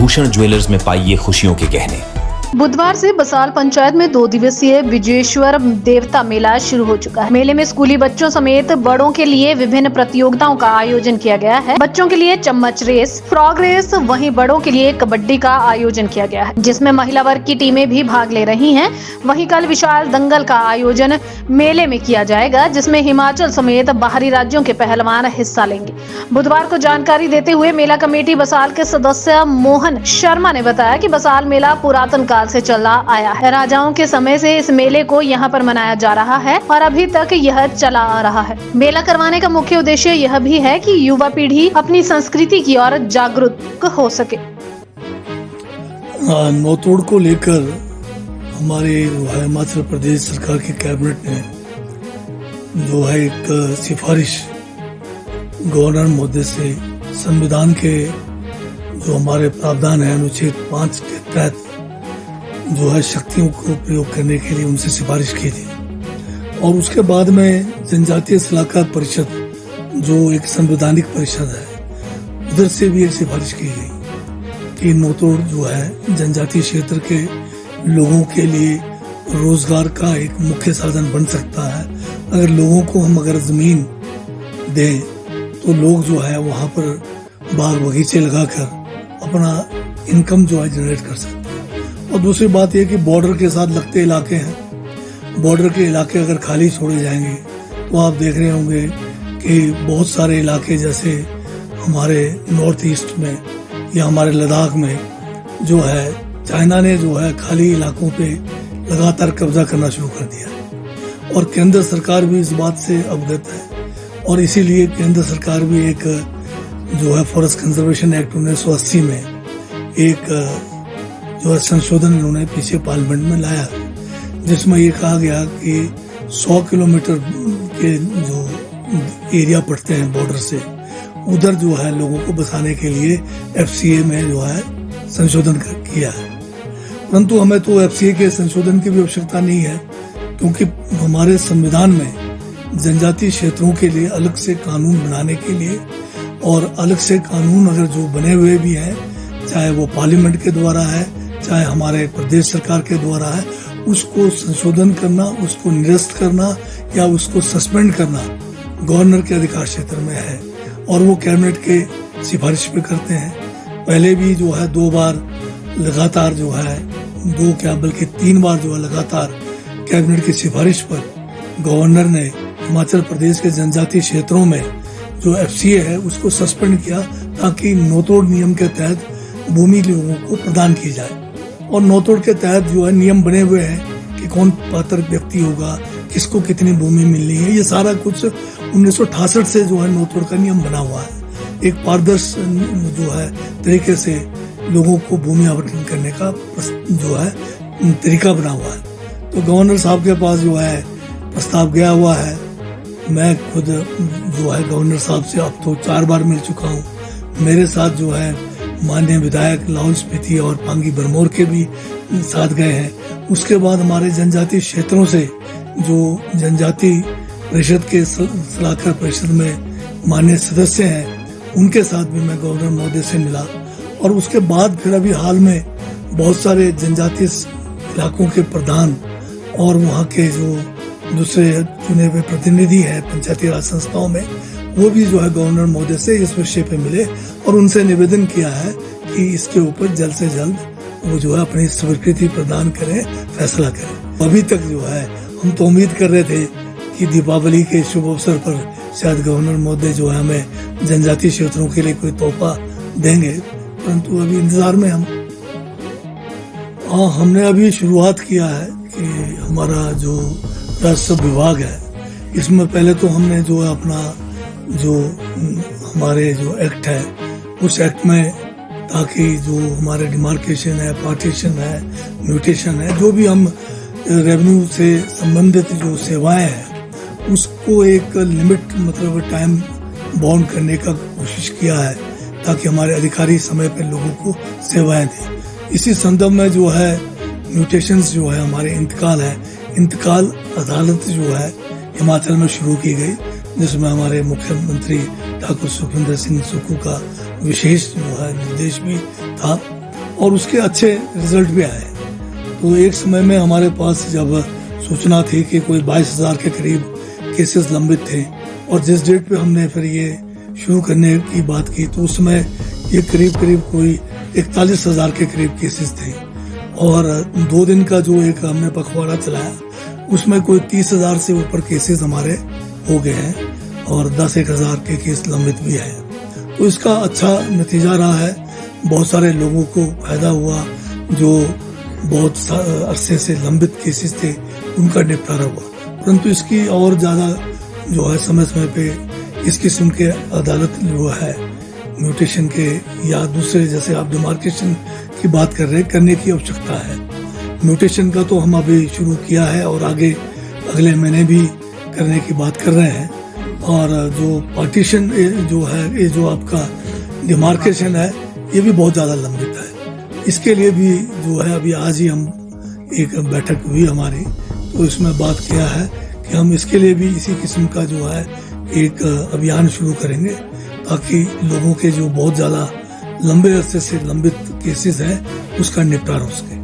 Bhushan jewellers में पाइए खुशियों के गहने। बुधवार से बसाल पंचायत में 2 दिवसीय विजयेश्वर देवता मेला शुरू हो चुका है। मेले में स्कूली बच्चों समेत बड़ों के लिए विभिन्न प्रतियोगिताओं का आयोजन किया गया है। बच्चों के लिए चम्मच रेस, फ्रॉग रेस, वहीं बड़ों के लिए कबड्डी का आयोजन किया गया है, जिसमें महिला वर्ग की टीमें भी भाग ले रही हैं। वहीं कल विशाल दंगल का आयोजन मेले में किया जाएगा, जिसमें हिमाचल समेत बाहरी राज्यों के पहलवान हिस्सा लेंगे। बुधवार को जानकारी देते हुए मेला कमेटी बसाल के सदस्य मोहन शर्मा ने बताया कि बसाल मेला पुरातन काल से चला आया है। राजाओं के समय से इस मेले को यहां पर मनाया जा रहा है और अभी तक यह चला आ रहा है। मेला करवाने का मुख्य उद्देश्य यह भी है कि युवा पीढ़ी अपनी संस्कृति की ओर जागरूक हो सके। नौतोड़ को लेकर हमारे हिमाचल प्रदेश सरकार की कैबिनेट ने जो है एक सिफारिश गवर्नर महोदय से संविधान के जो हमारे प्रावधान है अनुच्छेद 5 के तहत जो है शक्तियों को प्रयोग करने के लिए उनसे सिफारिश की थी। और उसके बाद में जनजातीय सलाहकार परिषद जो एक संवैधानिक परिषद है, उधर से भी एक सिफारिश की गई कि नौतोड़ जो है जनजातीय क्षेत्र के लोगों के लिए रोजगार का एक मुख्य साधन बन सकता है। अगर लोगों को हम जमीन दें तो लोग जो है वहाँ पर बाग बगीचे लगाकर अपना इनकम जो है जनरेट कर सकते हैं। और दूसरी बात यह कि बॉर्डर के साथ लगते इलाके हैं, बॉर्डर के इलाके अगर खाली छोड़े जाएंगे तो आप देख रहे होंगे कि बहुत सारे इलाके जैसे हमारे नॉर्थ ईस्ट में या हमारे लद्दाख में जो है चाइना ने जो है खाली इलाकों पे लगातार कब्जा करना शुरू कर दिया। और केंद्र सरकार भी इस बात से अवगत है और इसीलिए केंद्र सरकार भी एक जो है फॉरेस्ट कंजर्वेशन एक्ट 1980 में एक जो है संशोधन उन्होंने पीछे पार्लियामेंट में लाया, जिसमें ये कहा गया कि 100 किलोमीटर के जो एरिया पड़ते हैं बॉर्डर से, उधर जो है लोगों को बसाने के लिए FCA में जो है संशोधन किया है। परंतु हमें तो FCA के संशोधन की भी आवश्यकता नहीं है, क्योंकि हमारे संविधान में जनजातीय क्षेत्रों के लिए अलग से कानून बनाने के लिए और अलग से कानून अगर जो बने हुए भी हैं, चाहे वो पार्लियामेंट के द्वारा है चाहे हमारे प्रदेश सरकार के द्वारा है, उसको संशोधन करना, उसको निरस्त करना या उसको सस्पेंड करना गवर्नर के अधिकार क्षेत्र में है और वो कैबिनेट के सिफारिश पे करते हैं। पहले भी जो है 2 बार लगातार जो है 2 क्या बल्कि 3 बार जो है लगातार कैबिनेट की सिफारिश पर गवर्नर ने हिमाचल प्रदेश के जनजातीय क्षेत्रों में जो FCA है उसको सस्पेंड किया, ताकि नौतोड़ नियम के तहत भूमि लोगों को प्रदान की जाए। और नौतोड़ के तहत जो है नियम बने हुए हैं कि कौन पात्र व्यक्ति होगा, किसको कितनी भूमि मिलनी है, ये सारा कुछ 1968 से जो है नौतोड़ का नियम बना हुआ है। एक पारदर्शी जो है तरीके से लोगों को भूमि आवंटन करने का जो है तरीका बना हुआ है। तो गवर्नर साहब के पास जो है प्रस्ताव गया हुआ है। मैं खुद जो है गवर्नर साहब से अब तो 4 बार मिल चुका हूँ। मेरे साथ जो है माननीय विधायक लाहौल स्पीति और पांगी भरमौर के भी साथ गए हैं। उसके बाद हमारे जनजातीय क्षेत्रों से जो जनजातीय परिषद के सलाहकार परिषद में माननीय सदस्य हैं, उनके साथ भी मैं गवर्नर महोदय से मिला। और उसके बाद फिर अभी हाल में बहुत सारे जनजातीय इलाकों के प्रधान और वहाँ के जो दूसरे चुने हुए प्रतिनिधि हैं पंचायती राज संस्थाओं में, वो भी जो है गवर्नर महोदय से इस विषय पे मिले और उनसे निवेदन किया है कि इसके ऊपर जल्द से जल्द वो जो है अपनी स्वीकृति प्रदान करें, फैसला करें। अभी तक जो है हम तो उम्मीद कर रहे थे कि दीपावली के शुभ अवसर पर शायद गवर्नर महोदय जो है हमें जनजातीय क्षेत्रों के लिए कोई तोहफा देंगे, परंतु अभी इंतजार में हम। हमने अभी शुरुआत किया है कि हमारा जो राजस्व विभाग है, इसमें पहले तो हमने जो है अपना जो हमारे जो एक्ट है उस एक्ट में, ताकि जो हमारे डिमार्केशन है, पार्टीशन है, म्यूटेशन है, जो भी हम रेवेन्यू से संबंधित जो सेवाएं हैं उसको एक लिमिट मतलब टाइम बाउंड करने का कोशिश किया है, ताकि हमारे अधिकारी समय पर लोगों को सेवाएं दें। इसी संदर्भ में जो है म्यूटेशंस जो है हमारे इंतकाल अदालत जो है हिमाचल में शुरू की गई, जिसमें हमारे मुख्यमंत्री ठाकुर सुखविंदर सिंह सुक्खू का विशेष जो है निर्देश भी था। और उसके अच्छे रिजल्ट भी आए। तो एक समय में हमारे पास जब सूचना थी कि कोई 22,000 के करीब केसेस लंबित थे और जिस डेट पे हमने फिर ये शुरू करने की बात की तो उस समय ये करीब करीब कोई 41,000 के करीब केसेस थे और 2 दिन का जो एक हमने पखवाड़ा चलाया उसमें कोई 30,000 से ऊपर केसेस हमारे हो गए हैं और 10,000 के केस लंबित भी है। तो इसका अच्छा नतीजा रहा है, बहुत सारे लोगों को फायदा हुआ, जो बहुत अरसे से लंबित केसेस थे उनका निपटारा हुआ। परंतु इसकी और ज़्यादा जो है समय समय पे इस किस्म के अदालत जो है म्यूटेशन के या दूसरे जैसे आप डिमार्केशन की बात कर रहे हैं करने की आवश्यकता है। म्यूटेशन का तो हम अभी शुरू किया है और आगे अगले महीने भी करने की बात कर रहे हैं। और जो पार्टीशन जो है ये जो आपका डिमार्केशन है ये भी बहुत ज़्यादा लंबित है। इसके लिए भी जो है अभी आज ही हम एक बैठक हुई हमारी तो इसमें बात किया है कि हम इसके लिए भी इसी किस्म का जो है एक अभियान शुरू करेंगे ताकि लोगों के जो बहुत ज़्यादा लंबे अरसे से लंबित केसेस हैं उसका निपटारा हो सके।